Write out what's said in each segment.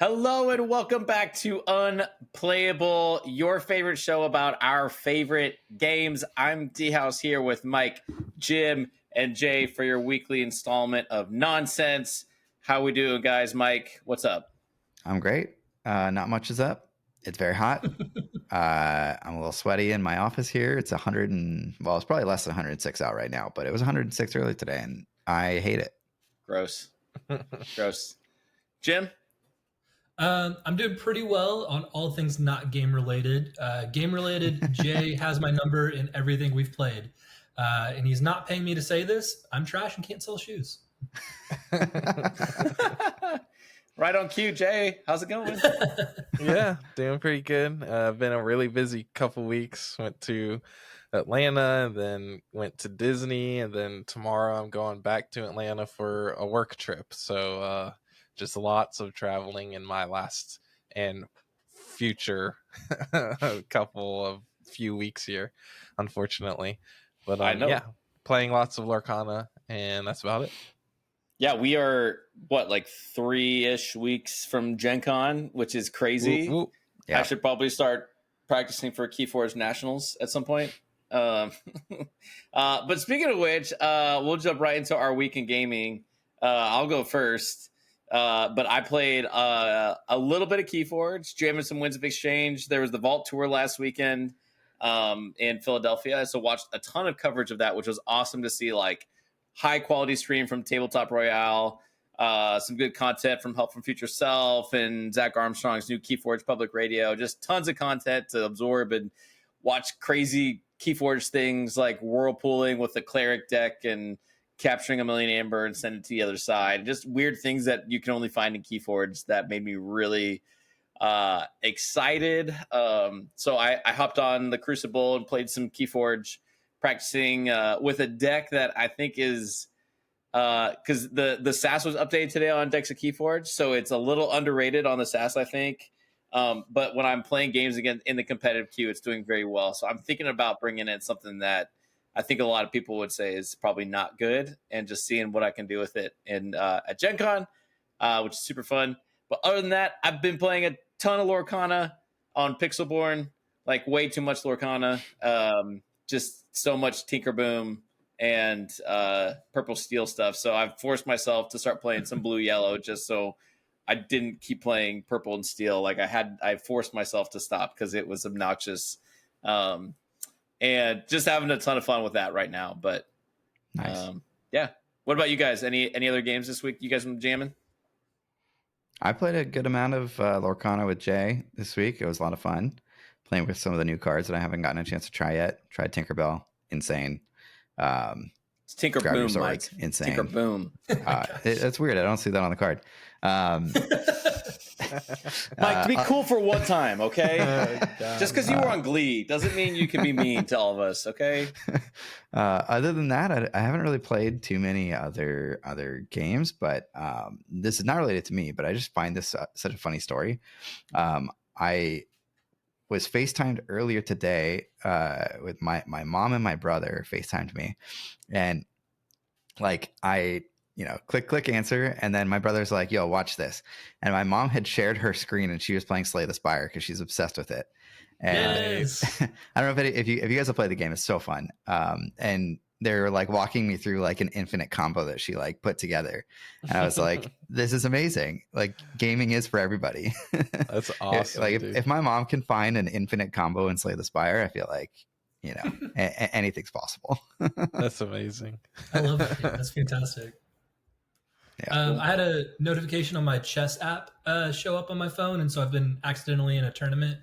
Hello and welcome back to Unplayable, your favorite show about our favorite games. I'm D-House here with Mike, Jim, and Jay for your weekly installment of Nonsense. How we doing, guys? Mike, what's up? I'm great. Not much is up. It's very hot. I'm a little sweaty in my office here. It's 100 and, well, it's probably less than 106 out right now, but it was 106 earlier today, and I hate it. Gross. Gross. Jim? I'm doing pretty well on all things not game related. Game related, Jay has my number in everything we've played. And he's not paying me to say this. I'm trash and can't sell shoes. Right on cue, Jay. How's it going? Yeah, doing pretty good. Been a really busy couple weeks. Went to Atlanta and then went to Disney, and then tomorrow I'm going back to Atlanta for a work trip. So just lots of traveling in my last and future few weeks here, unfortunately. But I know. Yeah, playing lots of Lorcana, and that's about it. Yeah, we are, like 3-ish weeks from Gen Con, which is crazy. Woo, woo. Yeah. I should probably start practicing for Keyforge Nationals at some point. But speaking of which, we'll jump right into our week in gaming. I'll go first. But I played a little bit of Keyforge, jamming some Winds of Exchange. There was the Vault Tour last weekend in Philadelphia. So watched a ton of coverage of that, which was awesome to see, like, high quality stream from Tabletop Royale, some good content from Help from Future Self and Zach Armstrong's new Keyforge Public Radio. Just tons of content to absorb and watch crazy Keyforge things like whirlpooling with the Cleric deck and capturing 1,000,000 Amber and send it to the other side. Just weird things that you can only find in Keyforge that made me really excited. So I hopped on the Crucible and played some Keyforge, practicing with a deck that I think is because the SAS was updated today on decks of Keyforge, so it's a little underrated on the SAS, I think. But when I'm playing games again in the competitive queue, it's doing very well. So I'm thinking about bringing in something that I think a lot of people would say is probably not good, and just seeing what I can do with it in at Gen Con, which is super fun. But other than that, I've been playing a ton of Lorcana on Pixelborn, like way too much Lorcana. Just so much Tinkerboom and Purple Steel stuff. So I've forced myself to start playing some Blue Yellow just so I didn't keep playing Purple and Steel. Like I forced myself to stop because it was obnoxious. And just having a ton of fun with that right now. But Nice. Yeah. What about you guys? Any other games this week you guys been jamming? I played a good amount of Lorcana with Jay this week. It was a lot of fun playing with some of the new cards that I haven't gotten a chance to try yet. Tried Tinkerbell. Insane. It's Tinkerboom, Mike. Insane. Tinkerboom. It's weird. I don't see that on the card. Mike, to be cool for one time, okay? Just because you were on Glee doesn't mean you can be mean to all of us, okay? Other than that, I haven't really played too many other games, but this is not related to me, but I just find this such a funny story. I was FaceTimed earlier today with my mom and my brother FaceTimed me, and like I click answer, and then my brother's like, yo, watch this. And my mom had shared her screen and she was playing Slay the Spire because she's obsessed with it. And Yes. I don't know if you guys have played the game, it's so fun. And they're like walking me through like an infinite combo that she like put together. And I was like, this is amazing. Like, gaming is for everybody. That's awesome. If my mom can find an infinite combo in Slay the Spire, I feel like, anything's possible. That's amazing. I love it. That's fantastic. Yeah. I had a notification on my chess app show up on my phone, and so I've been accidentally in a tournament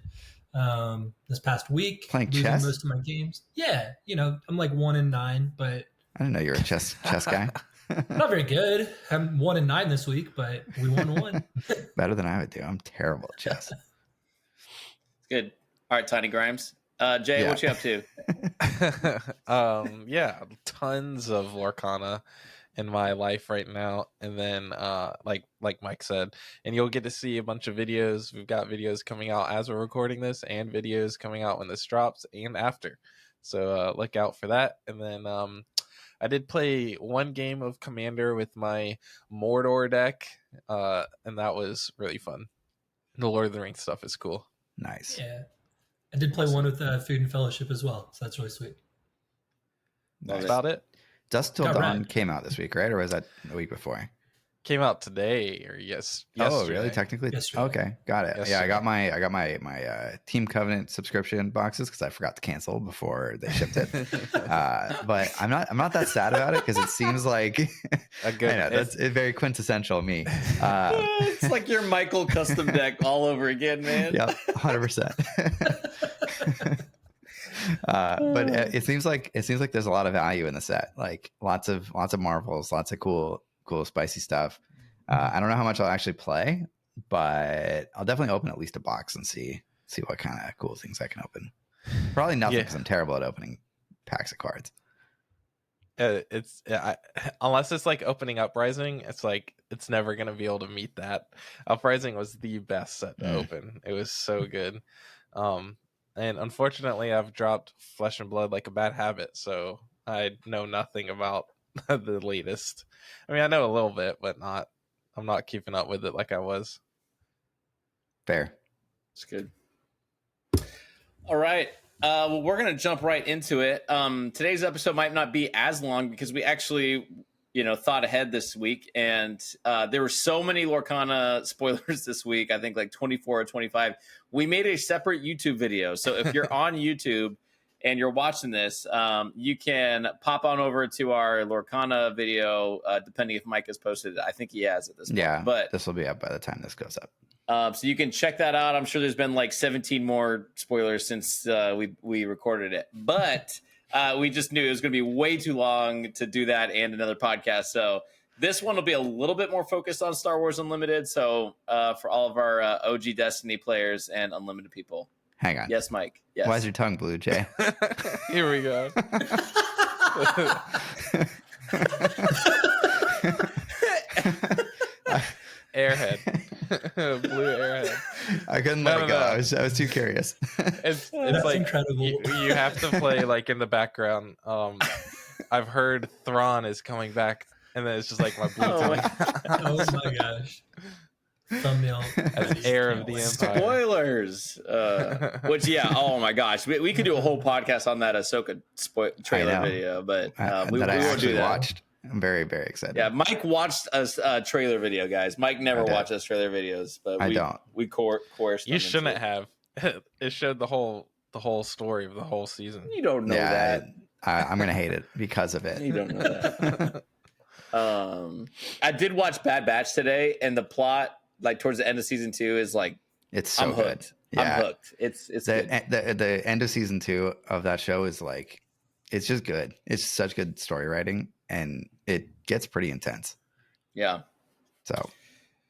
this past week. Playing losing chess? most of my games. Yeah, I'm like 1-9, but I didn't know you were a chess guy. not very good. I'm 1-9 this week, but we won one. Better than I would do. I'm terrible at chess. Good. All right, Tiny Grimes. Jay, Yeah. what you up to? Yeah, tons of Lorcana in my life right now, and then like Mike said, and you'll get to see a bunch of videos. We've got videos coming out as we're recording this, and videos coming out when this drops and after, so look out for that. And then I did play one game of Commander with my Mordor deck, and that was really fun. The Lord of the Rings stuff is cool. Nice. Yeah. I did play one with Food and Fellowship as well, so that's really sweet. Love That's it. about it. Dusk Till Got Dawn wrecked. came out this week, right? Or was that the week before? Came out today or yesterday. Oh, really? Technically? Yesterday. Okay, got it. Yeah, I got my Team Covenant subscription boxes because I forgot to cancel before they shipped it. But I'm not that sad about it because it seems like A good. I know that's very quintessential me. It's like your Michael custom deck all over again, man. Yep, 100%. But it seems like there's a lot of value in the set. Like lots of marvels, lots of cool spicy stuff. I don't know how much I'll actually play, but I'll definitely open at least a box and see what kind of cool things I can open. Probably nothing because I'm terrible at opening packs of cards. Unless it's like opening Uprising, it's like it's never gonna be able to meet that. Uprising was the best set to open. It was so good. And unfortunately I've dropped Flesh and Blood like a bad habit, so I know nothing about the latest. I mean, I know a little bit, but I'm not keeping up with it like I was. Fair. It's good. All right. Well, we're going to jump right into it. Today's episode might not be as long because we actually, thought ahead this week. And there were so many Lorcana spoilers this week. I think like 24 or 25. We made a separate YouTube video. So if you're on YouTube and you're watching this, you can pop on over to our Lorcana video, depending if Mike has posted it. I think he has at this point. Yeah, but this will be up by the time this goes up. So you can check that out. I'm sure there's been like 17 more spoilers since we recorded it. But we just knew it was going to be way too long to do that and another podcast. So this one will be a little bit more focused on Star Wars Unlimited. So for all of our OG Destiny players and Unlimited people. Hang on. Yes, Mike. Yes. Why is your tongue blue, Jay? Here we go. Airhead. Blue airhead. I couldn't let it go. I was too curious. It's That's like incredible. You have to play like in the background. I've heard Thrawn is coming back, and then it's just like my blue tongue. Oh my gosh. Thumbnail. As heir of the Empire. Spoilers. Which, yeah, oh my gosh. We could do a whole podcast on that Ahsoka trailer video, but we won't do that. Watched. I'm very, very excited. Yeah, Mike watched a trailer video, guys. Mike never watches trailer videos, but I don't. We coerced him. You shouldn't have. It showed the whole story of the whole season. You don't know that. I'm gonna hate it because of it. You don't know that. I did watch Bad Batch today, and the plot, like towards the end of season 2, is like it's so I'm hooked. good. Yeah. I'm hooked. It's good. The end of season 2 of that show is like it's just good. It's such good story writing, and it gets pretty intense. Yeah. So,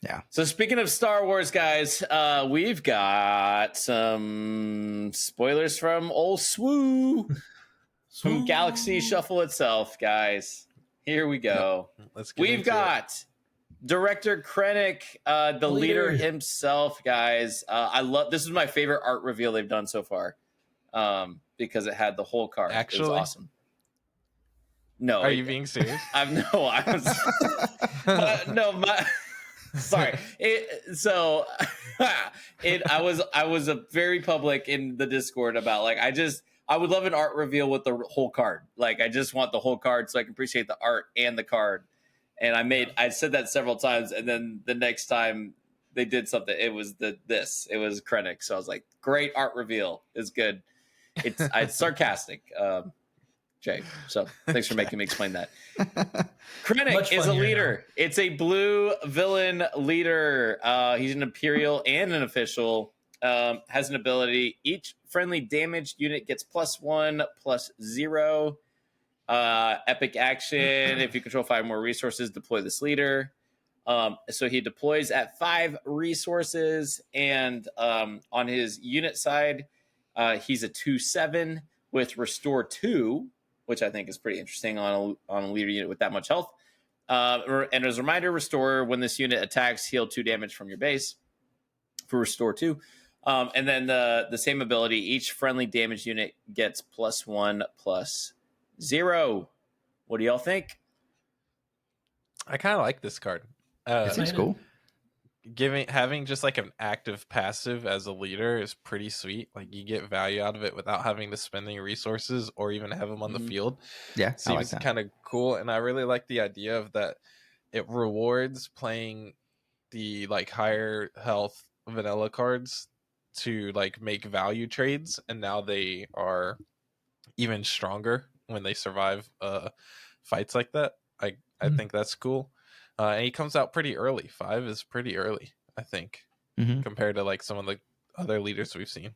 yeah. So speaking of Star Wars, guys, we've got some spoilers from old Swoo. From Galaxy Shuffle itself, guys. Here we go. We've got director Krennic, the leader himself, guys. I love this is my favorite art reveal they've done so far. Because it had the whole card. Actually? It was awesome. No. Are you being serious? I was sorry. I was a very public in the Discord about like I would love an art reveal with the whole card. Like I just want the whole card so I can appreciate the art and the card. And I said that several times, and then the next time they did something, it was it was Krennic. So I was like, great art reveal. It's good. It's sarcastic. Jay. So thanks for making me explain that. Krennic is a leader. It's a blue villain leader. He's an Imperial and an official. Has an ability. Each friendly damaged unit gets +1/+0. Epic action. If you control 5 more resources, deploy this leader. So he deploys at 5 resources, and on his unit side, he's a 2/7 with Restore 2, which I think is pretty interesting on a leader unit with that much health. And as a reminder, Restore, when this unit attacks, heal 2 damage from your base for Restore 2. And then the same ability, each friendly damage unit gets +1/+0. What do y'all think? I kind of like this card. It seems cool. having just like an active passive as a leader is pretty sweet. Like you get value out of it without having to spend any resources or even have them on the field. Yeah, I like Seems that. kind of cool, and I really like the idea of that. It rewards playing the like higher health vanilla cards to like make value trades, and now they are even stronger when they survive fights like that. I think that's cool. And he comes out pretty early. 5 is pretty early, I think, compared to like some of the other leaders we've seen.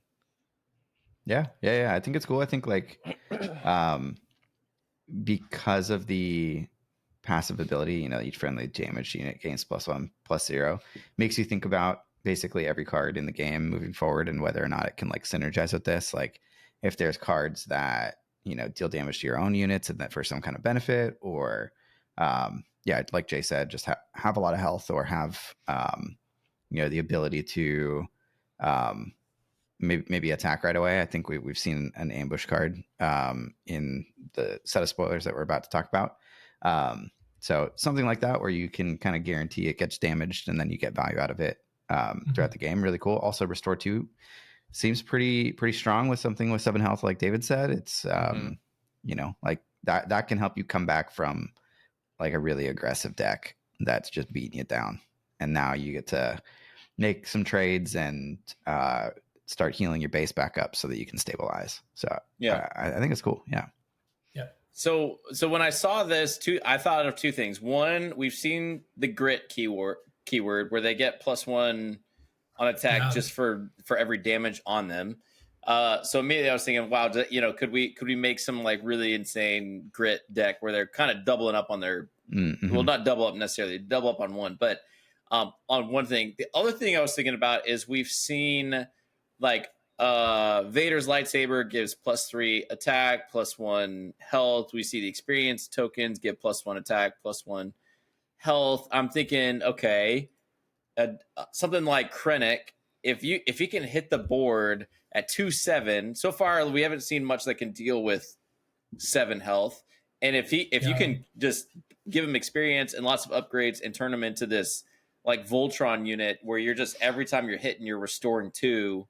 Yeah. I think it's cool. I think like because of the passive ability, you know, each friendly damage unit gains +1/+0, makes you think about basically every card in the game moving forward and whether or not it can like synergize with this. Like if there's cards that, you know, deal damage to your own units and that for some kind of benefit, or like Jay said, just have a lot of health, or have you know, the ability to maybe attack right away. I think we've seen an ambush card in the set of spoilers that we're about to talk about. So something like that where you can kind of guarantee it gets damaged and then you get value out of it throughout the game. Really cool. Also, Restore 2 seems pretty strong with something with 7 health, like David said. It's you know, like that can help you come back from like a really aggressive deck that's just beating you down, and now you get to make some trades and start healing your base back up so that you can stabilize. So I think it's cool. Yeah. So when I saw this, I thought of two things. One, we've seen the grit keyword where they get +1 on attack just for every damage on them. So immediately I was thinking, wow, you know, could we make some like really insane grit deck where they're kind of doubling up on their well, not double up necessarily, double up on one, but on one thing. The other thing I was thinking about is we've seen like Vader's lightsaber gives +3 attack, +1 health. We see the experience tokens give +1 attack, +1 health. I'm thinking, okay, something like Krennic, if you can hit the board at 2/7, so far we haven't seen much that can deal with 7 health. And if you can just give him experience and lots of upgrades and turn him into this like Voltron unit where you're just every time you're hitting you're restoring 2.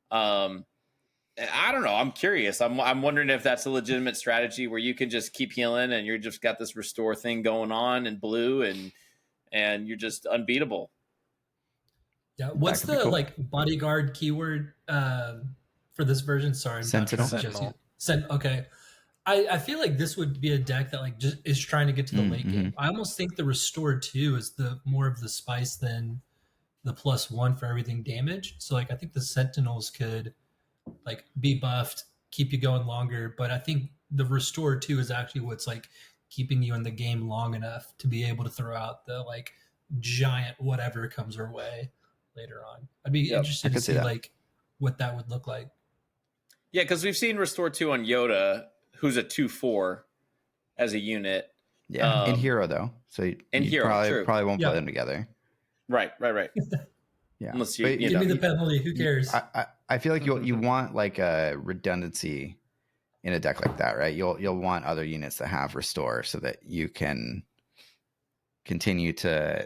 I don't know. I'm curious. I'm wondering if that's a legitimate strategy where you can just keep healing and you're just got this restore thing going on in blue and you're just unbeatable. Yeah. What's the cool. like bodyguard keyword for this version? Sorry, I'm Sentinel. Okay. I feel like this would be a deck that like just is trying to get to the late game. I almost think the Restore 2 is the more of the spice than the +1 for everything damage. So like I think the Sentinels could like be buffed, keep you going longer, but I think the Restore 2 is actually what's like keeping you in the game long enough to be able to throw out the like giant whatever comes our way later on. I'd be interested to see like what that would look like. Yeah, because we've seen Restore 2 on Yoda, who's a 2/4 as a unit. Yeah, in Hero though, so you probably won't play them together. Right. Yeah, unless you give me the penalty. Who cares? I feel like you want like a redundancy in a deck like that, right? You'll want other units that have Restore so that you can continue to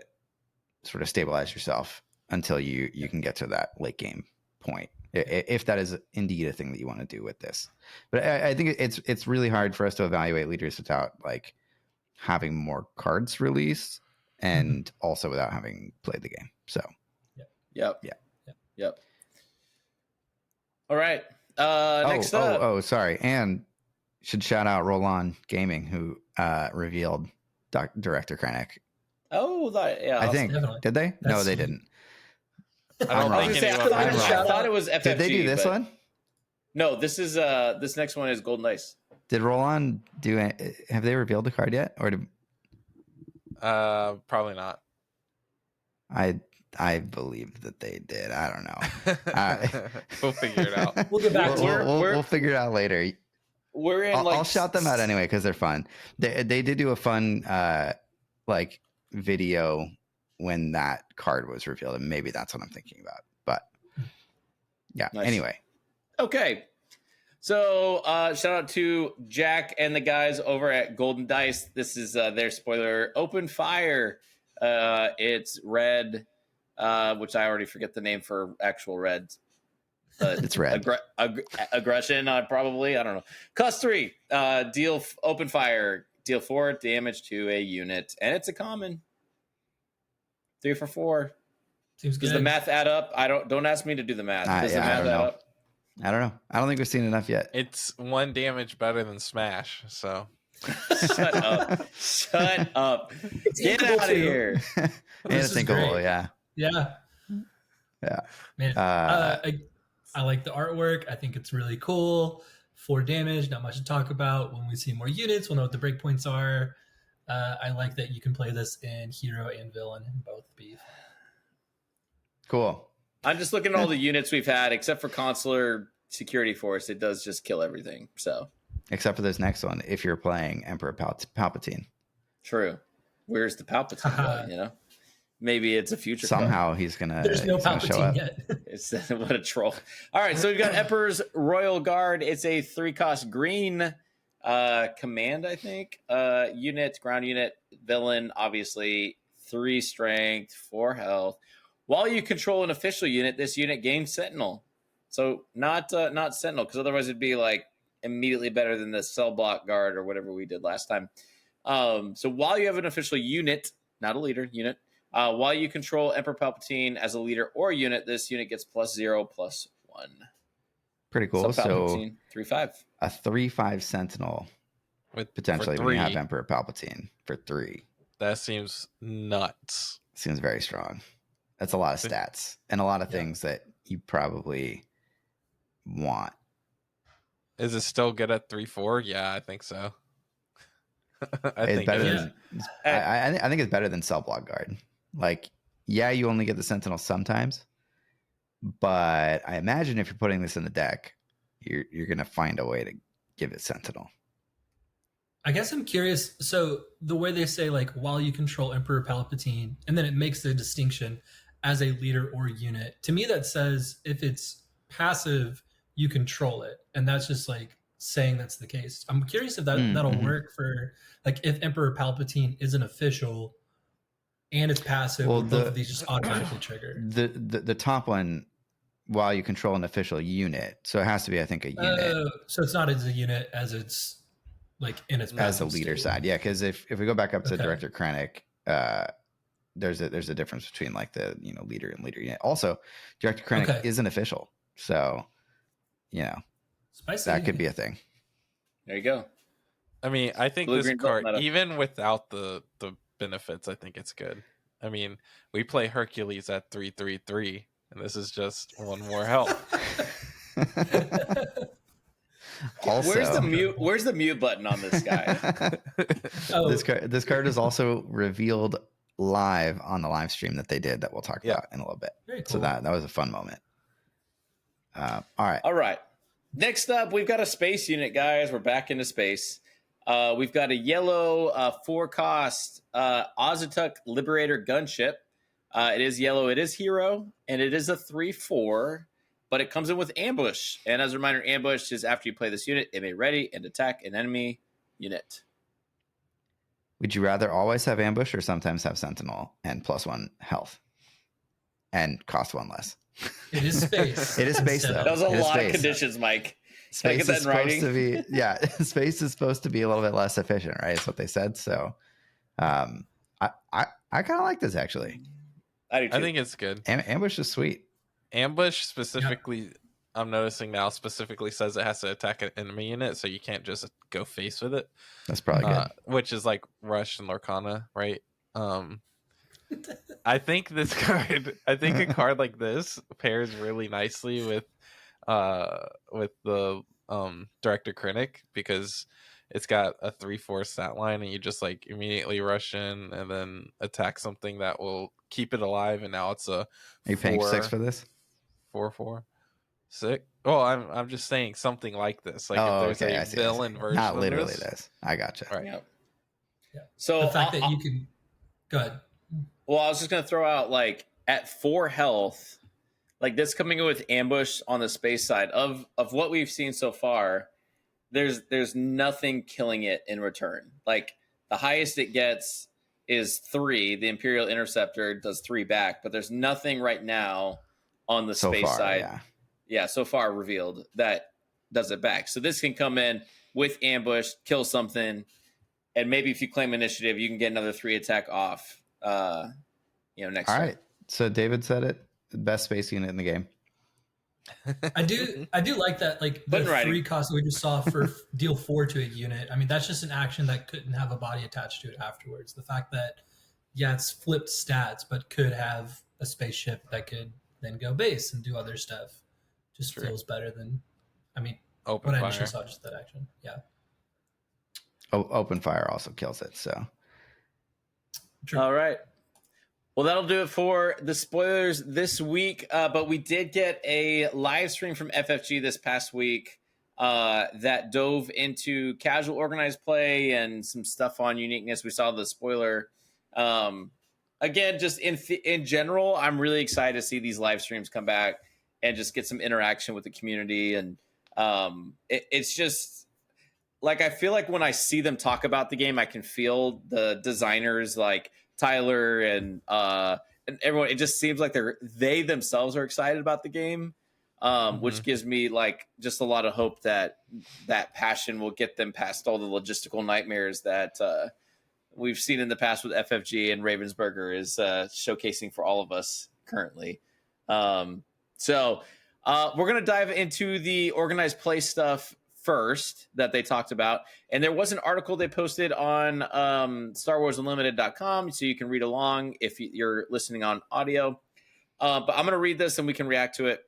sort of stabilize yourself until you can get to that late game point, if that is indeed a thing that you want to do with this. But I think it's really hard for us to evaluate leaders without like having more cards released and also without having played the game. So Yep. All right. Next up. Sorry. And should shout out Roland Gaming, who revealed Director Krennic. I think. Definitely. Did they? No, they didn't. I thought it was FFG. Did they do this one? No, this is this next one is Golden Dice. Did Roland have they revealed the card yet? Or probably not. I believe that they did. I don't know. We'll figure it out. We'll get back to it. We'll figure it out later. I'll shout them out anyway because they're fun. They did do a fun like video when that card was revealed, and maybe that's what I'm thinking about. But yeah, nice. Anyway. Okay. So shout out to Jack and the guys over at Golden Dice. This is their spoiler. Open Fire. It's red which I already forget the name for actual red. It's red. Aggression, probably. I don't know. Cost 3. Deal open fire. Deal 4 damage to a unit, and it's a common. 3 for 4. Seems good. Does the math add up? Don't ask me to do the math. Does the I math don't add know. up? I don't know. I don't think we've seen enough yet. It's 1 damage better than Smash, so Shut up. Shut up. It's Get inkable out of too. here. And This it's is thinkable, great. yeah. Yeah. Yeah. Man, I like the artwork. I think it's really cool. 4 damage, not much to talk about. When we see more units, we'll know what the breakpoints are. I like that you can play this in hero and villain in both beef. Cool. I'm just looking at all the units we've had, except for Consular Security Force. It does just kill everything. So Except for this next one, if you're playing Emperor Palpatine. true. Where's the Palpatine going, you know? Maybe it's a future Somehow he's gonna. There's no he's gonna show Palpatine up. yet. It's what a troll. All right, so we've got Emperor's Royal Guard. It's a 3-cost green command, I think. Unit, ground unit, villain, obviously 3 strength, 4 health. While you control an official unit, this unit gains Sentinel. So not Sentinel, because otherwise it'd be like immediately better than the Cell Block Guard or whatever we did last time. So while you have an official unit, not a leader, unit, while you control Emperor Palpatine as a leader or unit, this unit gets +0/+1. Pretty cool. So Palpatine, 3/5. a 3/5 Sentinel with potentially for when you 3, have Emperor Palpatine for 3. that seems nuts. Seems very strong. That's a lot of stats and a lot of things that you probably want. Is it still good at 3/4? Yeah, I think so. I It's think better it than. is. I think it's better than Cell Block Guard. Like, yeah, you only get the Sentinel sometimes, but I imagine if you're putting this in the deck, you're gonna find a way to give it Sentinel. I guess I'm curious. So the way they say, like, while you control Emperor Palpatine, and then it makes the distinction as a leader or unit. To me, that says if it's passive, you control it, and that's just like saying that's the case. I'm curious if that'll work for, like, if Emperor Palpatine is an official and it's passive. Well, both of these just automatically trigger. The top one, while you control an official unit, so it has to be, I think, a unit. So it's not as a unit as it's like in its As the passive leader state. side, yeah. Because if we go back up to Okay. Director Krennic, there's a difference between like the leader and leader unit. Also, Director Krennic is an official, so Spicy. that could be a thing. There you go. I mean, I think Blue, this green, card, meta. even without the benefits, I think it's good. I mean, we play Hercules at 3/3/3, and this is just 1 more health. Also, Where's the mute button on this guy? this card is also revealed live on the live stream that they did that we'll talk about in a little bit. Very cool. So that was a fun moment. All right. Next up, we've got a space unit, guys. We're back into space. We've got a yellow 4-cost Auzituck Liberator Gunship. It is yellow. It is hero, and it is a 3/4. But it comes in with ambush. And as a reminder, ambush is after you play this unit, it may ready and attack an enemy unit. Would you rather always have ambush or sometimes have sentinel and +1 health and cost 1 less? It is space. It is space, though. That was a It is lot of space. conditions, Mike. Space get that is in supposed writing? to be, space is supposed to be a little bit less efficient, right? That's what they said. So I kind of like this, actually. I do too. I think it's good. Ambush is sweet. Ambush specifically, I'm noticing now, specifically says it has to attack an enemy unit, so you can't just go face with it. That's probably good. Which is like Rush and Lorcana, right? I think this card, a card like this pairs really nicely with the Director Krennic, because it's got a 3/4 stat line, and you just like immediately rush in and then attack something that will keep it alive. And now it's a Are you paying 6 for this? 4/4 6. Oh, I'm just saying something like this. Like if there's a villain version, not of literally this. this. I gotcha. Right. Yeah. Yeah. So The fact that you can go ahead. well, I was just gonna throw out, like, at 4 health, like this coming in with ambush on the space side of what we've seen so far. There's nothing killing it in return. Like, the highest it gets is 3. The Imperial Interceptor does 3 back, but there's nothing right now on the So space far, side. Yeah, so far revealed that does it back. So this can come in with ambush, kill something, and maybe if you claim initiative, you can get another 3 attack off. Next All turn. right. So David said it. The best space unit in the game. I do like that, like Put in the writing. 3 costs that we just saw for deal 4 to a unit. I mean, that's just an action that couldn't have a body attached to it afterwards. The fact that, yeah, it's flipped stats, but could have a spaceship that could then go base and do other stuff just feels better than, I mean, Open what I fire. initially saw, just that action. Yeah. Open fire also kills it. So True. All right. Well, that'll do it for the spoilers this week. But we did get a live stream from FFG this past week that dove into casual organized play and some stuff on uniqueness. We saw the spoiler. Again, just in general, I'm really excited to see these live streams come back and just get some interaction with the community. And it's just like, I feel like when I see them talk about the game, I can feel the designers like Tyler and everyone. It just seems like they themselves are excited about the game, which gives me like just a lot of hope that passion will get them past all the logistical nightmares that we've seen in the past with FFG and Ravensburger is showcasing for all of us currently. So we're going to dive into the organized play stuff first that they talked about. And there was an article they posted on StarWarsUnlimited.com, so you can read along if you're listening on audio. But I'm going to read this and we can react to it.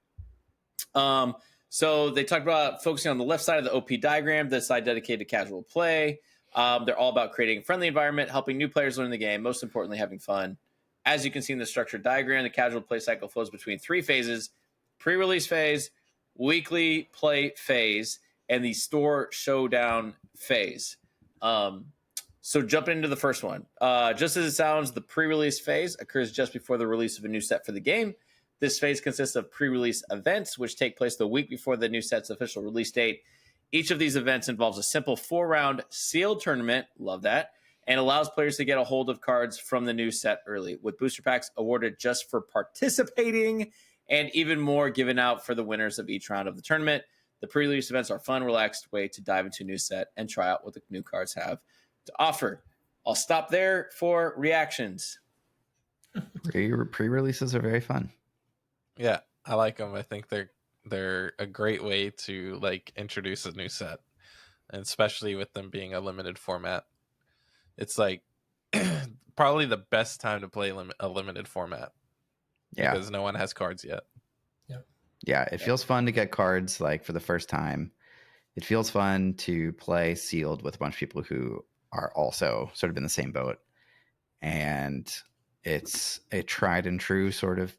So they talked about focusing on the left side of the OP diagram, the side dedicated to casual play. They're all about creating a friendly environment, helping new players learn the game, most importantly, having fun. As you can see in the structured diagram, the casual play cycle flows between 3 phases: pre-release phase, weekly play phase, and the store showdown phase. So jumping into the first one. Just as it sounds, the pre-release phase occurs just before the release of a new set for the game. This phase consists of pre-release events, which take place the week before the new set's official release date. Each of these events involves a simple 4-round sealed tournament, love that, and allows players to get a hold of cards from the new set early, with booster packs awarded just for participating and even more given out for the winners of each round of the tournament. The pre-release events are a fun, relaxed way to dive into a new set and try out what the new cards have to offer. I'll stop there for reactions. Pre-releases are very fun. Yeah, I like them. I think they're a great way to like introduce a new set, and especially with them being a limited format. It's like probably the best time to play a limited format. Yeah, because no one has cards yet. Yeah, it feels fun to get cards like for the first time. It feels fun to play sealed with a bunch of people who are also sort of in the same boat. And it's a tried and true sort of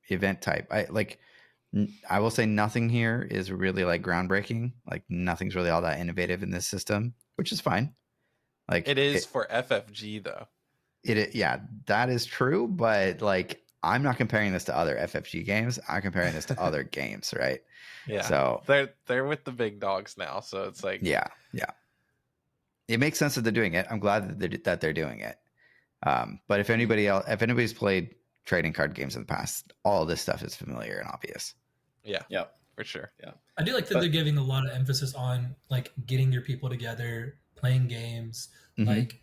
event type. I will say nothing here is really like groundbreaking. Like nothing's really all that innovative in this system, which is fine. Like it is for FFG though. Yeah, that is true. But like, I'm not comparing this to other FFG games. I'm comparing this to other games, right? Yeah. So they're with the big dogs now. So it's like yeah. It makes sense that they're doing it. I'm glad that they're doing it. But if anybody's played trading card games in the past, all of this stuff is familiar and obvious. Yeah, for sure. Yeah, I do like that they're giving a lot of emphasis on like getting your people together, playing games. Mm-hmm. Like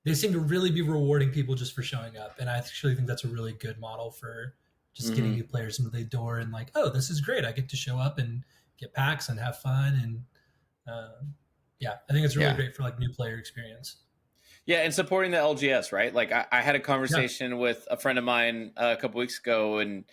they seem to really be rewarding people just for showing up, and I actually think that's a really good model for just getting new players into the door and like, oh, this is great. I get to show up and get packs and have fun, and yeah, I think it's really great for like new player experience. Yeah, and supporting the LGS, right? Like I had a conversation with a friend of mine a couple weeks ago, and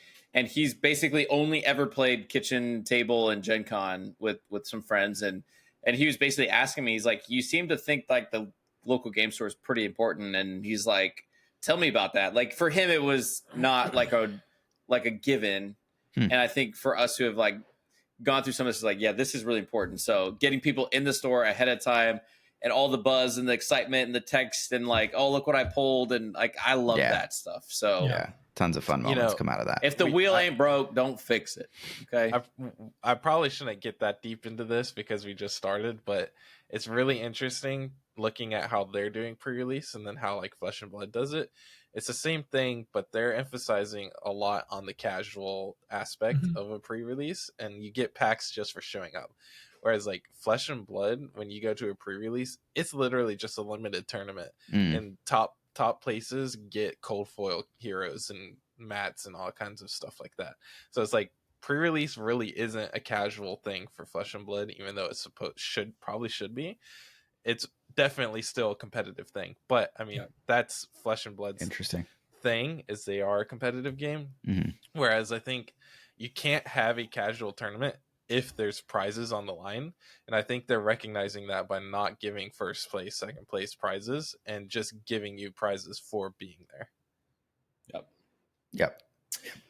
he's basically only ever played kitchen table and Gen Con with some friends, and he was basically asking me, he's like, you seem to think like the local game store is pretty important, and he's like, tell me about that. Like for him, it was not like a given, and I think for us who have like gone through some of this, is like, yeah, this is really important. So getting people in the store ahead of time, and all the buzz and the excitement and the text and like, oh, look what I pulled. And like, I love that stuff. So yeah, tons of fun moments come out of that. If the wheel ain't broke, don't fix it. Okay. I probably shouldn't get that deep into this because we just started, but it's really interesting looking at how they're doing pre-release and then how like Flesh and Blood does it, it's the same thing, but they're emphasizing a lot on the casual aspect Mhm. of a pre-release, and you get packs just for showing up. Whereas like Flesh and Blood, when you go to a pre-release, it's literally just a limited tournament, and top places get cold foil heroes and mats and all kinds of stuff like that. So it's like pre-release really isn't a casual thing for Flesh and Blood, even though it's probably should be. It's definitely still a competitive thing, but I mean, that's Flesh and Blood's Interesting. thing, is they are a competitive game. Mm-hmm. Whereas I think you can't have a casual tournament if there's prizes on the line, and I think they're recognizing that by not giving first place, second place prizes, and just giving you prizes for being there. Yep.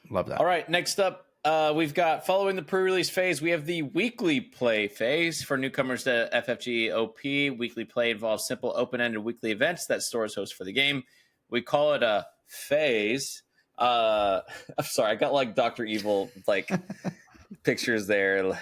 Love that. All right, next up, we've got, following the pre-release phase, we have the weekly play phase. For newcomers to FFG OP, weekly play involves simple open-ended weekly events that stores host for the game. We call it a phase. I'm sorry, I got like Dr. Evil like pictures there.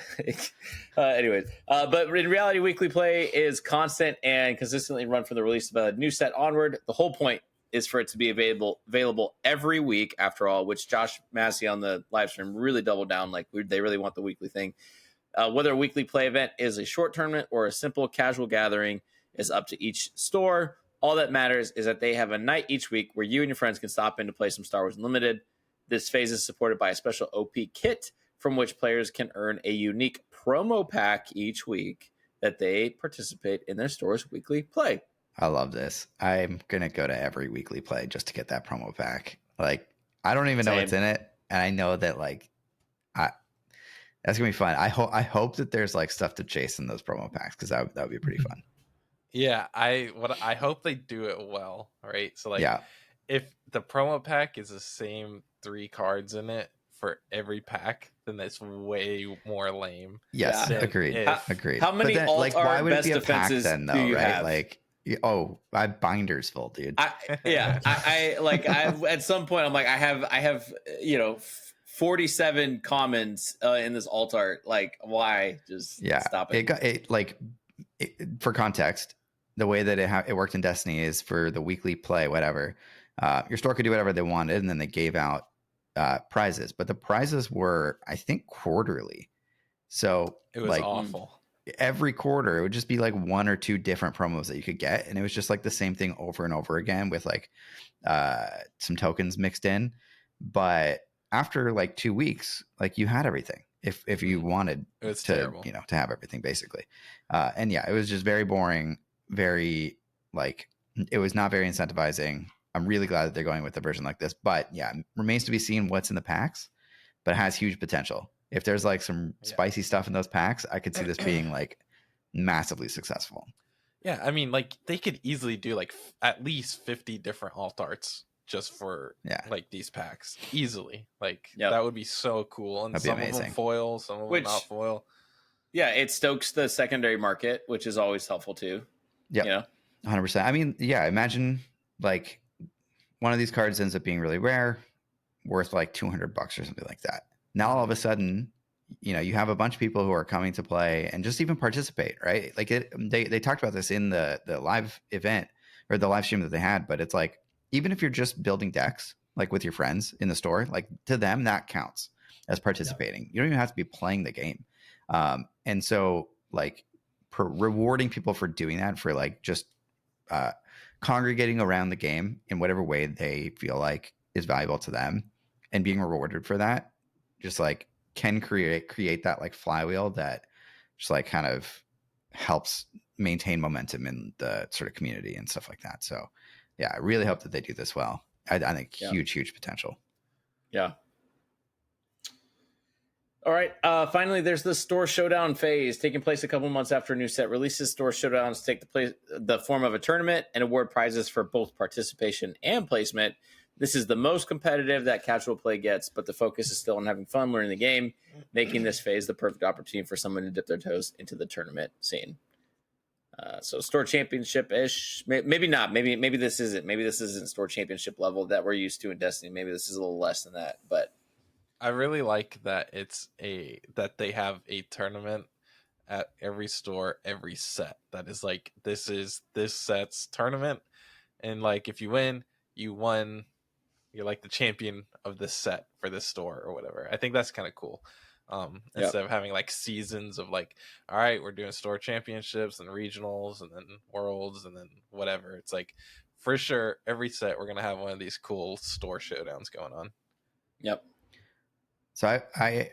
Anyways, but in reality, weekly play is constant and consistently run from the release of a new set onward. The whole point is for it to be available every week, after all, which Josh Massey on the live stream really doubled down. Like, they really want the weekly thing. Whether a weekly play event is a short tournament or a simple casual gathering is up to each store. All that matters is that they have a night each week where you and your friends can stop in to play some Star Wars Unlimited. This phase is supported by a special OP kit from which players can earn a unique promo pack each week that they participate in their store's weekly play. I love this. I'm going to go to every weekly play just to get that promo pack. Like, I don't even know what's in it. And I know that, like, that's going to be fun. I hope that there's, like, stuff to chase in those promo packs, because that would be pretty fun. Yeah, I hope they do it well, right? So, like, yeah. If the promo pack is the same 3 cards in it for every pack, then that's way more lame. Yes, agreed. Agreed. How many then, alt why would best it be a pack defenses then, though, do you right? have? Like, I have binders full, dude. I like, at some point I'm like, I have 47 commons in this alt art. Like, why? Just stop it. For context, the way that it worked in Destiny is, for the weekly play, whatever, your store could do whatever they wanted, and then they gave out prizes. But the prizes were, I think, quarterly. So it was awful. Every quarter, it would just be like 1 or 2 different promos that you could get, and it was just like the same thing over and over again with like some tokens mixed in. But after like 2 weeks, like, you had everything if you wanted to, terrible. To have everything, basically. And yeah, it was just very boring. Very, like, it was not very incentivizing. I'm really glad that they're going with a version like this, but yeah, remains to be seen what's in the packs, but it has huge potential. If there's like some spicy stuff in those packs, I could see this being like massively successful. Yeah, I mean, like, they could easily do like at least 50 different alt arts just for like these packs easily. Like, that would be so cool. And some of them foil, some of them not foil. Yeah, it stokes the secondary market, which is always helpful too. Yeah, 100%. I mean, yeah, imagine like one of these cards ends up being really rare, worth like $200 or something like that. Now all of a sudden, you have a bunch of people who are coming to play and just even participate, right? Like, they talked about this in the live event, or the live stream that they had, but it's like, even if you're just building decks, like with your friends in the store, like, to them, that counts as participating. You don't even have to be playing the game. And so, like, rewarding people for doing that, for like just congregating around the game in whatever way they feel like is valuable to them, and being rewarded for that, just like can create that like flywheel that just like kind of helps maintain momentum in the sort of community and stuff like that. So yeah, I really hope that they do this well. I think huge potential. Yeah. All right. Finally, there's the Store Showdown phase, taking place a couple months after a new set releases. Store Showdowns take the form of a tournament and award prizes for both participation and placement. This is the most competitive that casual play gets, but the focus is still on having fun learning the game, making this phase the perfect opportunity for someone to dip their toes into the tournament scene. So Store Championship-ish, maybe not. Maybe this isn't. Maybe this isn't Store Championship level that we're used to in Destiny. Maybe this is a little less than that, but I really like that that they have a tournament at every store, every set. That is like, this is this set's tournament, and like if you win, you won. You're like the champion of this set for this store or whatever. I think that's kind of cool. Instead of having like seasons of like, all right, we're doing store championships and regionals and then worlds and then whatever. It's like, for sure, every set we're gonna have one of these cool store showdowns going on. Yep. So I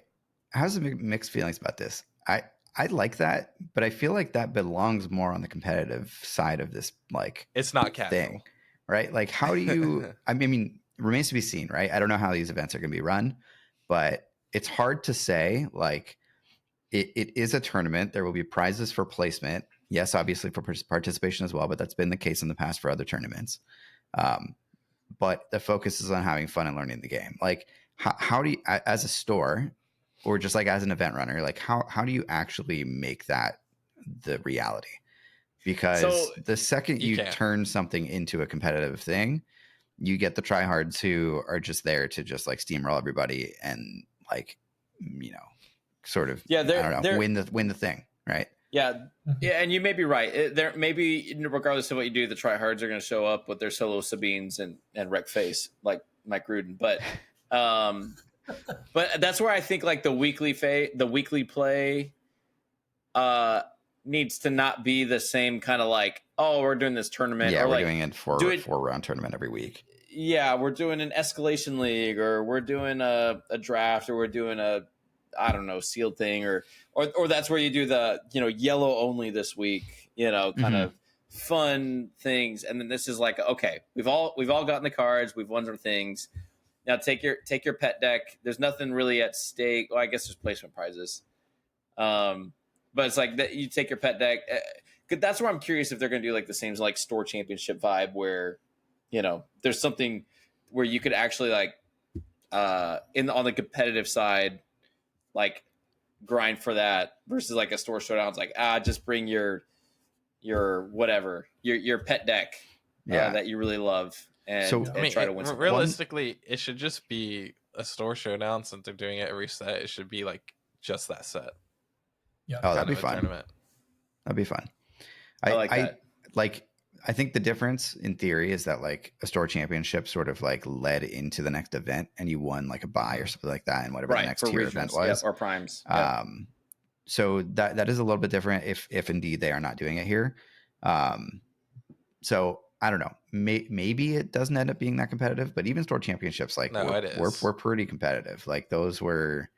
have some mixed feelings about this. I like that, but I feel like that belongs more on the competitive side of this, like, It's not casual, thing, right? Like, how do you? I mean, remains to be seen, right? I don't know how these events are going to be run, but it's hard to say. Like, it is a tournament. There will be prizes for placement. Yes, obviously for participation as well, but that's been the case in the past for other tournaments. But the focus is on having fun and learning the game. Like, how do you, as a store, or just like as an event runner, like how do you actually make that the reality? Because the second you turn something into a competitive thing, you get the tryhards who are just there to just like steamroll everybody and like, you know, sort of, I don't know, win the thing, right? Yeah, and you may be right. There maybe, regardless of what you do, the tryhards are going to show up with their solo Sabines and wreck face like Mike Gruden. But but that's where I think like the weekly play needs to not be the same kind of like, oh, we're doing this tournament. Yeah, or we're like, doing it for a 4-round tournament every week. Yeah, we're doing an escalation league, or we're doing a draft, or we're doing a, I don't know, sealed thing, or that's where you do the, you know, yellow only this week, you know, kind of fun things. And then this is like, okay, we've all gotten the cards, we've won some things. Now take your pet deck. There's nothing really at stake. Well, I guess there's placement prizes. But it's like that you take your pet deck. That's where I'm curious if they're going to do like the same like store championship vibe where, you know, there's something where you could actually like on the competitive side, like grind for that versus like a store showdown. It's like, just bring your whatever, your pet deck that you really love and try to win something. Realistically, it should just be a store showdown. Since they're doing it every set, it should be like just that set. Yeah. Oh, that'd be fun. That'd be fun. I like that. I think the difference in theory is that like a store championship sort of like led into the next event and you won like a buy or something like that and whatever the next tier event was. Or primes. So that is a little bit different if indeed they are not doing it here. So I don't know. Maybe it doesn't end up being that competitive, but even store championships, like we're pretty competitive. Like those were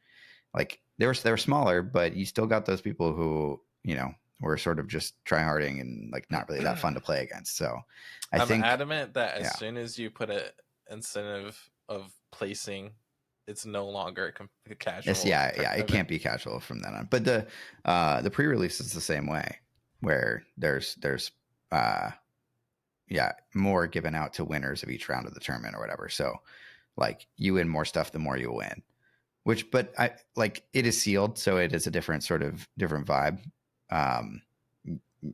like they were smaller, but you still got those people who, you know, were sort of just tryharding and like not really that fun to play against. So I'm think adamant that as soon as you put an incentive of placing, it's no longer casual. It can't be casual from then on. But the pre-release is the same way, where there's more given out to winners of each round of the tournament or whatever. So like you win more stuff, the more you win. But I like it is sealed, so it is a different vibe.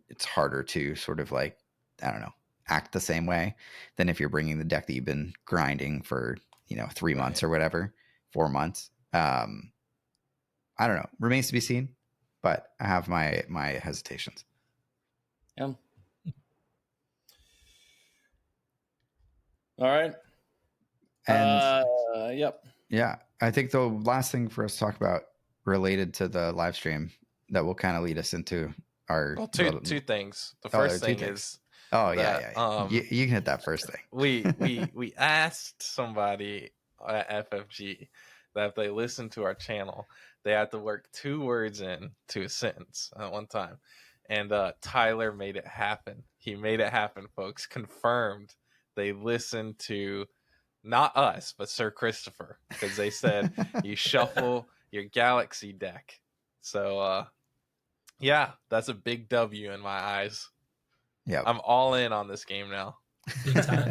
It's harder to sort of like, I don't know, act the same way than if you're bringing the deck that you've been grinding for, you know, 3 months or whatever, 4 months. I don't know, remains to be seen, but I have my hesitations. Yeah. All right. And yep. Yeah, I think the last thing for us to talk about related to the live stream that will kind of lead us into our two things. The first thing is you can hit that first thing. we asked somebody at FFG that if they listen to our channel, they have to work 2 words in to a sentence at one time, and Tyler made it happen. He made it happen, folks. Confirmed. They listened to not us, but Sir Christopher, because they said you shuffle your Galaxy deck. So yeah, that's a big W in my eyes. Yeah, I'm all in on this game now. Big time.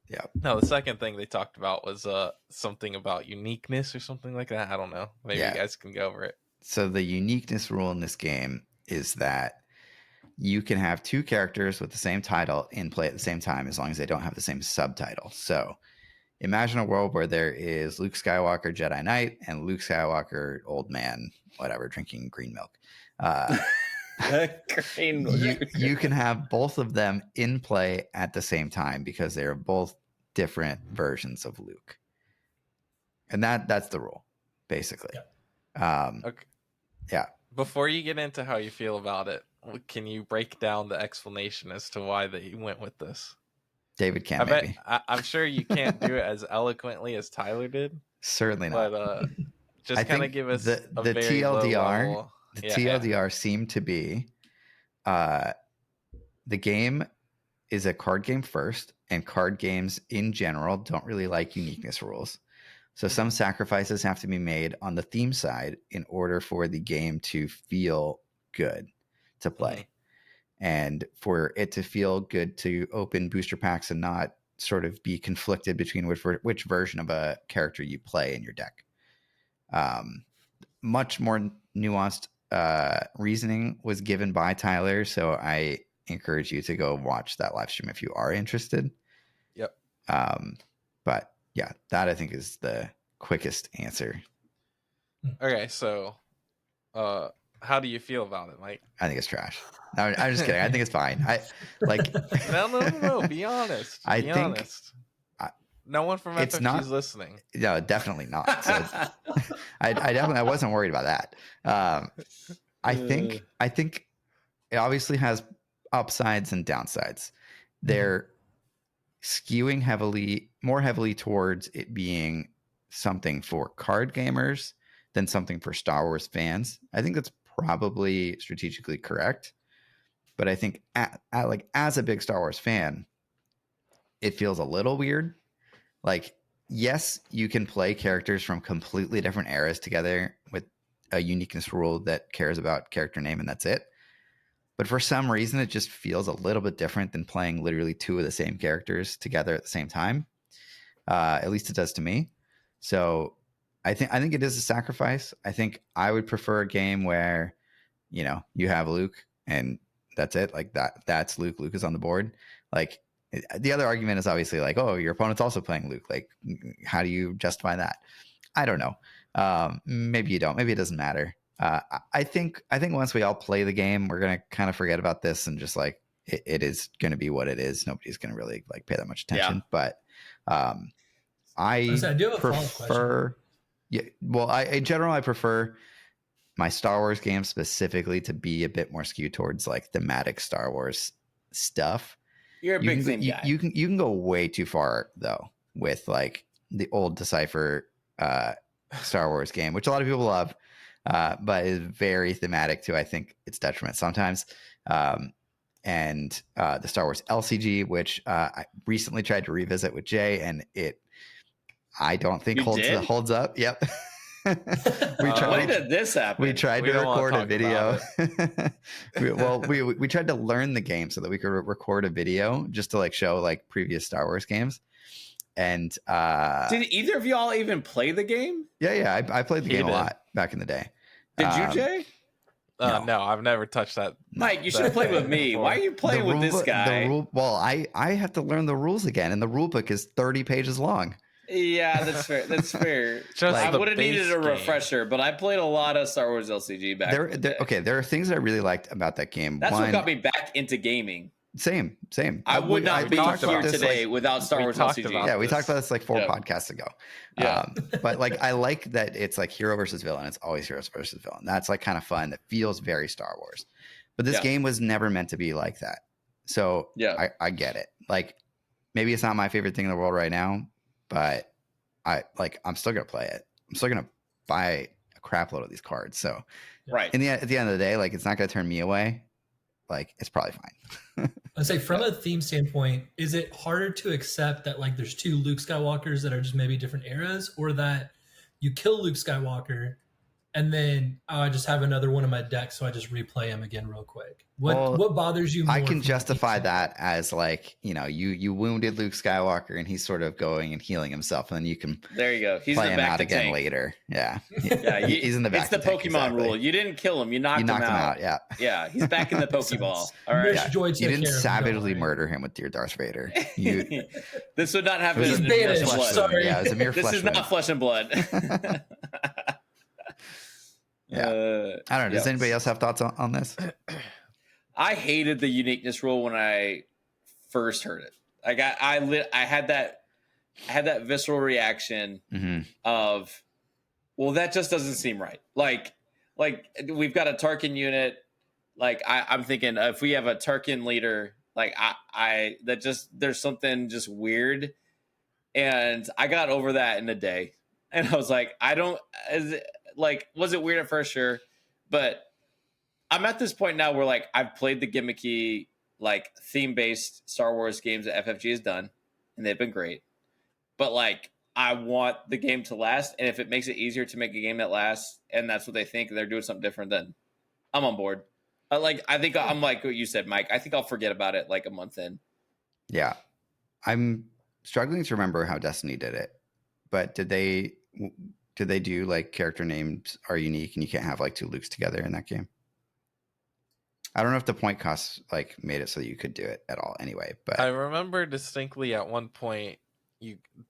Yeah. No, the second thing they talked about was something about uniqueness or something like that. I don't know. Maybe you guys can go over it. So the uniqueness rule in this game is that you can have 2 characters with the same title in play at the same time as long as they don't have the same subtitle. So imagine a world where there is Luke Skywalker Jedi Knight and Luke Skywalker old man, whatever, drinking green milk. You can have both of them in play at the same time because they're both different versions of Luke, and that's the rule, basically. Okay. Yeah. Before you get into how you feel about it, can you break down the explanation as to why they went with this? David can, maybe. I'm sure you can't do it as eloquently as Tyler did. Certainly not. But just kind of give us the very TLDR. low level. The TLDR seemed to be the game is a card game first, and card games in general don't really like uniqueness rules. So some sacrifices have to be made on the theme side in order for the game to feel good to play. And for it to feel good to open booster packs and not sort of be conflicted between which version of a character you play in your deck. Much more nuanced reasoning was given by Tyler, so I encourage you to go watch that live stream if you are interested. Yep. But yeah, that I think is the quickest answer. Okay, so how do you feel about it, Mike? I think it's trash. No, I'm just kidding. I think it's fine. I like. No. Be honest. I think honest. No one from FFG is listening. No, definitely not. So I wasn't worried about that. I think it obviously has upsides and downsides. They're skewing more heavily towards it being something for card gamers than something for Star Wars fans. I think that's probably strategically correct. But I think like as a big Star Wars fan, it feels a little weird. Like, yes, you can play characters from completely different eras together with a uniqueness rule that cares about character name and that's it. But for some reason, it just feels a little bit different than playing literally two of the same characters together at the same time. At least it does to me. So I think it is a sacrifice. I think I would prefer a game where, you have Luke and that's it. Like that's Luke. Luke is on the board. Like, the other argument is obviously like, oh, your opponent's also playing Luke. Like, how do you justify that? I don't know. Maybe you don't. Maybe it doesn't matter. I think once we all play the game, we're gonna kind of forget about this and just like it is gonna be what it is. Nobody's gonna really like pay that much attention. Yeah. But I do have prefer. Yeah. Well, in general, I prefer my Star Wars games specifically to be a bit more skewed towards like thematic Star Wars stuff. You're a big theme guy. You can go way too far though with like the old Decipher Star Wars game, which a lot of people love, but is very thematic to I think its detriment sometimes. And the Star Wars LCG, which I recently tried to revisit with Jay, and I don't think holds up. Yep. When did this happen? We tried to record a video. we tried to learn the game so that we could record a video just to like show like previous Star Wars games. And did either of y'all even play the game? Yeah, I played the game a lot back in the day. Did you, Jay? No, I've never touched that. Mike, you should have played with me. Why are you playing with this guy? I have to learn the rules again, and the rule book is 30 pages long. Yeah, that's fair. That's fair. I would have needed a refresher, but I played a lot of Star Wars LCG back in the day. Okay, there are things I really liked about that game. That's what got me back into gaming. Same. I would not be here today without Star Wars LCG. Yeah, we talked about this like 4 podcasts ago. Yeah. But like I like that it's like hero versus villain. It's always heroes versus villain. That's like kind of fun. That feels very Star Wars. But this game was never meant to be like that. So yeah, I get it. Like maybe it's not my favorite thing in the world right now, but I'm still gonna play it. I'm still gonna buy a crap load of these cards. So right. At the end of the day, like it's not gonna turn me away. Like it's probably fine. I'd say from a theme standpoint, is it harder to accept that like there's 2 Luke Skywalkers that are just maybe different eras, or that you kill Luke Skywalker and then I just have another one in my deck, so I just replay him again real quick. Well, What bothers you more? I can from justify the that as like, you wounded Luke Skywalker and he's sort of going and healing himself, and then you can There you go. He's in play the him back out to again tank. later. Yeah. Yeah, He's in the back It's the to tank, Pokemon exactly. rule. You didn't kill him. You knocked, You knocked him out. Yeah. Yeah, he's back in the Pokeball. All right. Miss Yeah. Joy You took didn't care of him, don't savagely worry. murder him with your Darth Vader. You. This would not happen. He's in banished. Flesh and Blood. Sorry. Yeah, it was a mere This flesh is not wound. Flesh and Blood. Yeah. I don't know. Does anybody else have thoughts on this? I hated the uniqueness rule when I first heard it. Like I had that visceral reaction of, well, that just doesn't seem right. Like we've got a Tarkin unit. Like I'm thinking if we have a Tarkin leader, like there's something just weird. And I got over that in a day. And I was like, was it weird at first? Sure. But I'm at this point now where like I've played the gimmicky, like theme-based Star Wars games that FFG has done, and they've been great. But like I want the game to last, and if it makes it easier to make a game that lasts, and that's what they think, they're doing something different, then I'm on board. I think I'm like what you said, Mike. I think I'll forget about it like a month in. Yeah. I'm struggling to remember how Destiny did it, but did they do like character names are unique and you can't have like two Lukes together in that game? I don't know if the point costs like made it so that you could do it at all anyway, but I remember distinctly at one point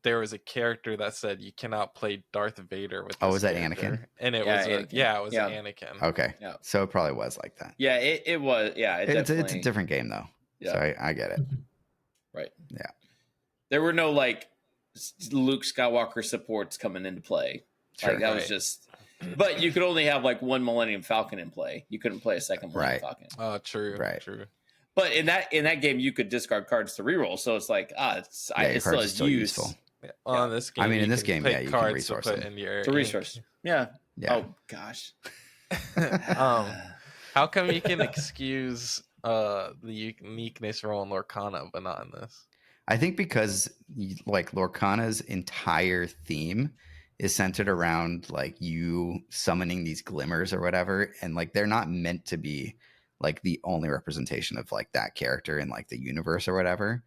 there was a character that said you cannot play Darth Vader with this was that character. Anakin? And it Yeah, was Anakin. it was Yeah. Anakin. Okay. Yeah. So it probably was like that. Yeah, it was. Yeah, It's a different game though. Yeah. So I get it. Right. Yeah. There were no like Luke Skywalker supports coming into play. Sure. Like that was just. But you could only have like one Millennium Falcon in play. You couldn't play a second Millennium Falcon. Oh, true. Right. True. But in that game, you could discard cards to reroll. So it's like it still has use. Useful. Yeah. On this game, I mean, in you this can game, pick yeah, you can cards resource to put them. in your To resource. Yeah. Yeah. Oh gosh. How come you can excuse the uniqueness role in Lorcana, but not in this? I think because like Lorcana's entire theme is centered around like you summoning these glimmers or whatever, and like they're not meant to be like the only representation of like that character in like the universe or whatever.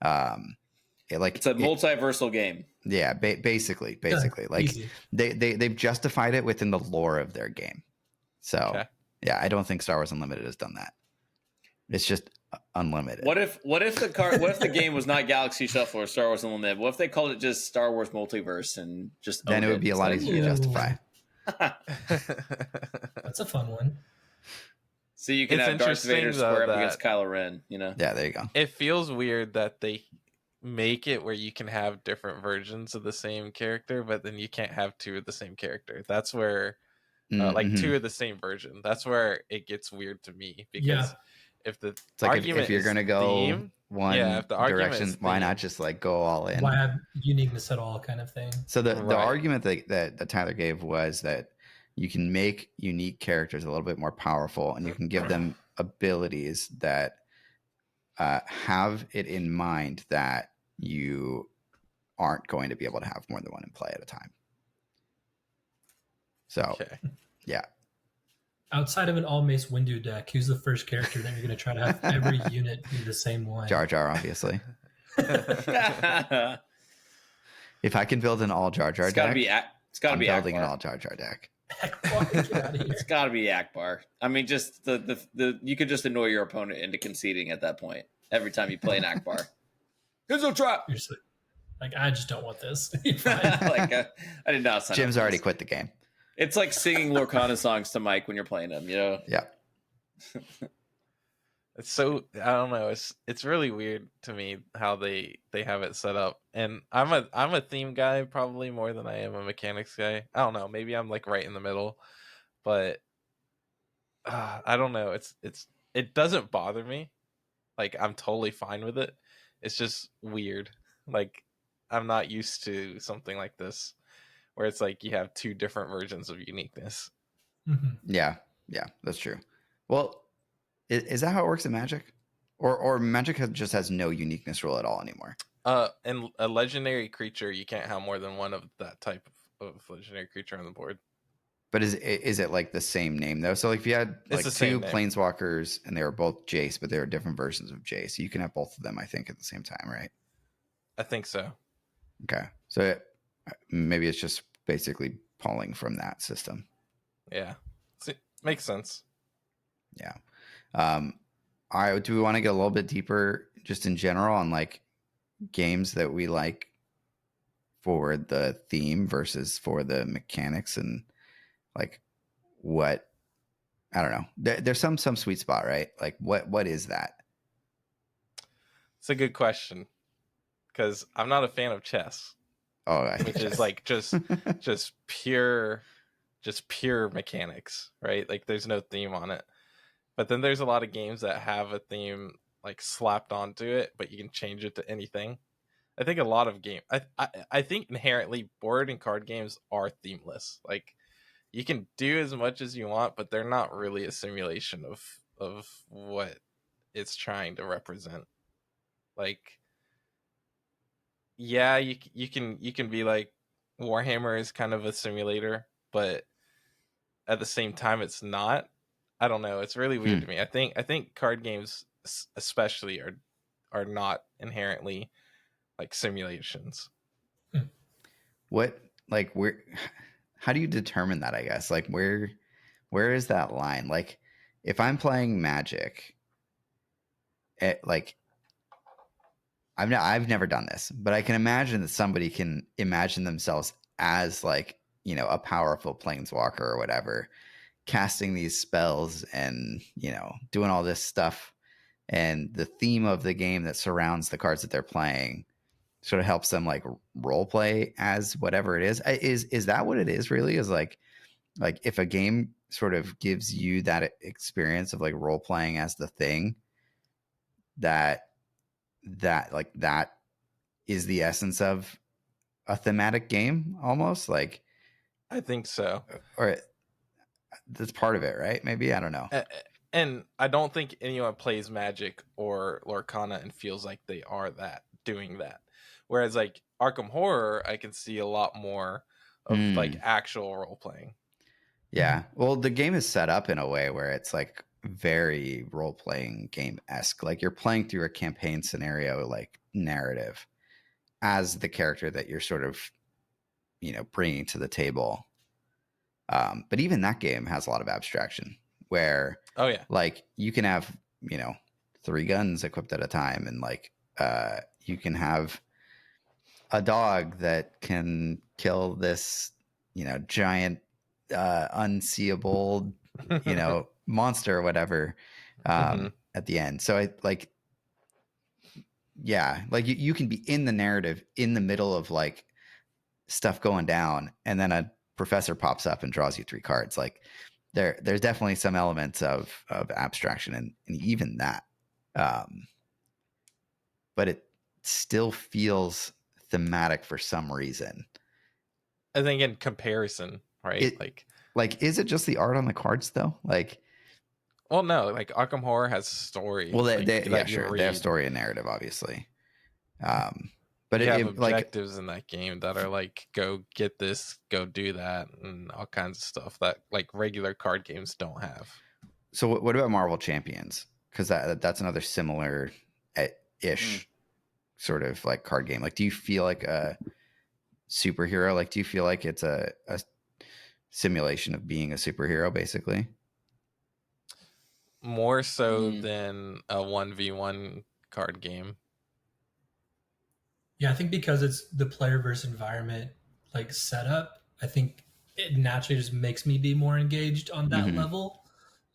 It's a multiversal game. Yeah, basically, like easy. they've justified it within the lore of their game. So yeah, I don't think Star Wars Unlimited has done that. It's just unlimited. What if the game was not Galaxy Shuffle or Star Wars Unlimited? What if they called it just Star Wars Multiverse and just then it would be a lot easier to justify. That's a fun one. So you can have Darth Vader square up against Kylo Ren, Yeah, there you go. It feels weird that they make it where you can have different versions of the same character, but then you can't have two of the same character. That's where like two of the same version. That's where it gets weird to me, because if the it's like argument if you're going to go theme, one if the argument direction, is why theme, not just like go all in? Why have uniqueness at all, kind of thing. So the argument that Tyler gave was that you can make unique characters a little bit more powerful, and you can give them abilities that have it in mind that you aren't going to be able to have more than one in play at a time. So, yeah. Outside of an all Mace Windu deck, who's the first character that you're going to try to have every unit be the same one? Jar Jar, obviously. If I can build an all Jar Jar deck, it's got to be building Akbar. an all Jar Jar deck. Get out of here. It's got to be Akbar. I mean, just the you could just annoy your opponent into conceding at that point every time you play an Akbar. Here's a trap. You're just like, I just don't want this. I did not sign Jim's up for already this. quit the game. It's like singing Lorcana songs to Mike when you're playing them, Yeah. It's so, I don't know. It's really weird to me how they have it set up. And I'm a theme guy probably more than I am a mechanics guy. I don't know. Maybe I'm like right in the middle, but I don't know. It doesn't bother me. Like I'm totally fine with it. It's just weird. Like I'm not used to something like this, where it's like you have two different versions of uniqueness. Mm-hmm. Yeah, that's true. Well, is that how it works in Magic? Or Magic just has no uniqueness rule at all anymore? And a legendary creature, you can't have more than one of that type of legendary creature on the board. But is it like the same name though? So like if you had It's like the two same name. planeswalkers and they were both Jace, but they were different versions of Jace, you can have both of them, I think, at the same time, right? I think so. Okay, so maybe it's just basically pulling from that system. Yeah, makes sense. Yeah. All right. Do we want to get a little bit deeper, just in general, on like games that we like for the theme versus for the mechanics, and like what, I don't know. There's some sweet spot, right? Like what is that? It's a good question because I'm not a fan of chess, Oh, which is like just pure mechanics, right? Like there's no theme on it. But then there's a lot of games that have a theme like slapped onto it, but you can change it to anything. I think a lot of I think inherently board and card games are themeless. Like you can do as much as you want, but they're not really a simulation of what it's trying to represent. Like, yeah, you can be like Warhammer is kind of a simulator, but at the same time, it's not. I don't know. It's really weird to me. I think card games especially are not inherently like simulations. What, like, where, how do you determine that? I guess like where is that line? Like if I'm playing Magic, like I've never done this, but I can imagine that somebody can imagine themselves as like, you know, a powerful planeswalker or whatever, casting these spells and, you know, doing all this stuff. And the theme of the game that surrounds the cards that they're playing sort of helps them like role play as whatever it is. Is that what it is really? Is like if a game sort of gives you that experience of like role playing as the thing, that like that is the essence of a thematic game, almost like, I think so. or that's part of it, right? Maybe, I don't know. And I don't think anyone plays Magic or Lorcana and feels like they are doing that. Whereas like Arkham Horror, I can see a lot more of like actual role playing. Yeah. Well, the game is set up in a way where it's like very role playing game esque. Like you're playing through a campaign scenario, like narrative, as the character that you're sort of, you know, bringing to the table. But even that game has a lot of abstraction where, oh yeah, like you can have, you know, 3 guns equipped at a time, and like you can have a dog that can kill this, you know, giant unseeable, you know, monster or whatever at the end. So I like, yeah, like you can be in the narrative in the middle of like stuff going down, and then a professor pops up and draws you 3 cards. Like there's definitely some elements of abstraction and even that, but it still feels thematic for some reason. I think in comparison, right? Like is it just the art on the cards though? Like, well, no, like Arkham Horror has story. well, Yeah, sure, they have story and narrative, obviously. But you have it objectives like in that game that are like go get this, go do that, and all kinds of stuff that like regular card games don't have. So what about Marvel Champions? Because that's another similar ish sort of like card game. Like, do you feel like a superhero? Like, do you feel like it's a simulation of being a superhero, basically? More so than a 1v1 card game. Yeah, I think because it's the player versus environment like setup, I think it naturally just makes me be more engaged on that level.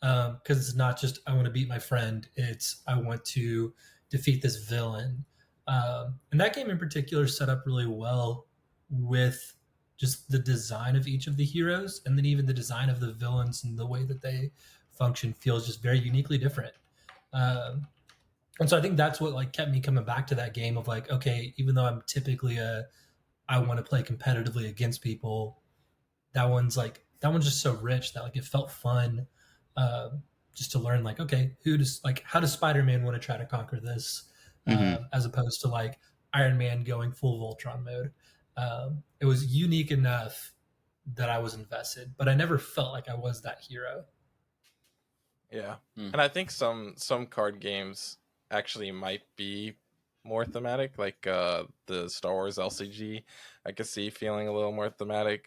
Because it's not just I want to beat my friend; it's I want to defeat this villain. And that game in particular set up really well with just the design of each of the heroes, and then even the design of the villains and the way that they function feels just very uniquely different. And so I think that's what like kept me coming back to that game of like, okay, even though I'm typically I want to play competitively against people, that one's just so rich that like it felt fun, just to learn like, okay, how does Spider-Man want to try to conquer this, as opposed to like Iron Man going full Voltron mode. It was unique enough that I was invested, but I never felt like I was that hero. Yeah. And I think some card games actually might be more thematic, like the Star Wars LCG. I could see feeling a little more thematic,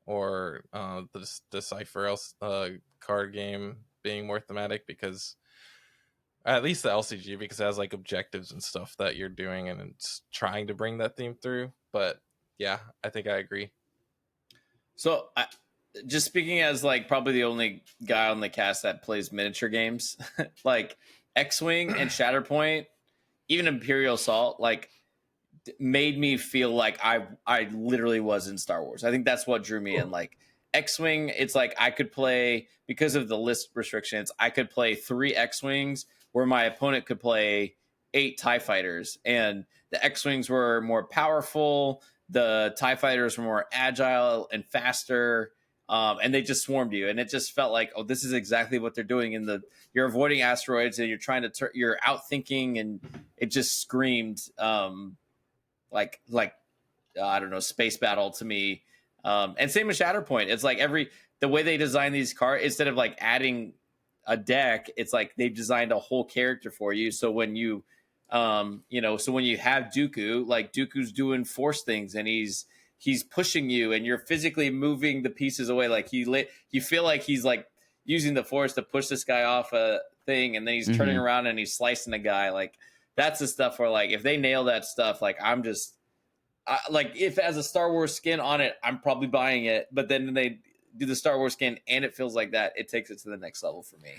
or the Decipher card game being more thematic, because at least the LCG, because it has like objectives and stuff that you're doing, and it's trying to bring that theme through. But yeah, I think I agree. So, just speaking as like probably the only guy on the cast that plays miniature games, like X-Wing and Shatterpoint, even Imperial Assault, like made me feel like I literally was in Star Wars. I think that's what drew me in. Like X-Wing, it's like I could play, because of the list restrictions, I could play 3 X-Wings where my opponent could play 8 TIE fighters, and the X-Wings were more powerful. The TIE fighters were more agile and faster. And they just swarmed you, and it just felt like, oh, this is exactly what they're doing. You're avoiding asteroids, and you're trying to you're outthinking, and it just screamed like I don't know, space battle to me. And same with Shatterpoint. It's like the way they design these cards, instead of like adding a deck, it's like they've designed a whole character for you. So when you so when you have Dooku, like Dooku's doing force things, and he's pushing you, and you're physically moving the pieces away. Like you feel like he's like using the force to push this guy off a thing, and then he's turning around and he's slicing a guy. Like that's the stuff where, like, if they nail that stuff, like like if it has a Star Wars skin on it, I'm probably buying it. But then they do the Star Wars skin and it feels like that, it takes it to the next level for me.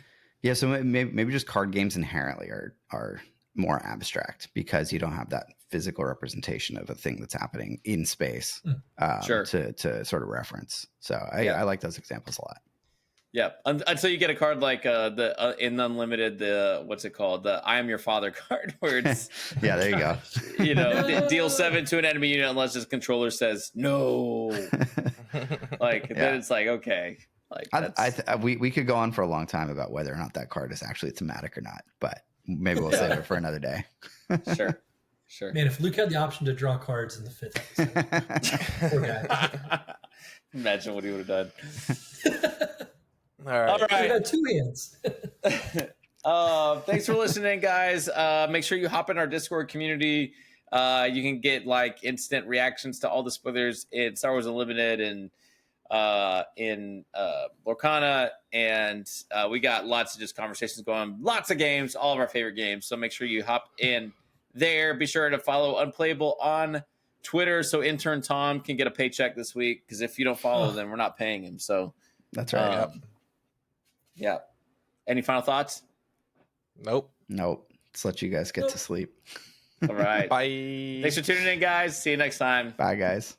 Yeah, so maybe just card games inherently are more abstract because you don't have that physical representation of a thing that's happening in space to sort of reference. So I like those examples a lot. Yeah, until you get a card like in Unlimited, what's it called? The I Am Your Father card, where it's yeah, there you go. You know, deal 7 to an enemy unit unless his controller says no. Like then it's like, okay. Like we could go on for a long time about whether or not that card is actually thematic or not, but maybe we'll save it for another day. Sure. Man, if Luke had the option to draw cards in the 5th episode, poor guy. Imagine what he would have done. All right. He had 2 hands. Thanks for listening, guys. Make sure you hop in our Discord community. You can get like instant reactions to all the spoilers in Star Wars Unlimited and in Lorcana, and we got lots of just conversations going on, lots of games, all of our favorite games. So make sure you hop in there. Be sure to follow Unplayable on Twitter so intern Tom can get a paycheck this week, because if you don't follow, then we're not paying him. So that's right. Yeah. Any final thoughts? Nope. Let's let you guys get to sleep. All right. Bye. Thanks for tuning in, guys. See you next time. Bye, guys.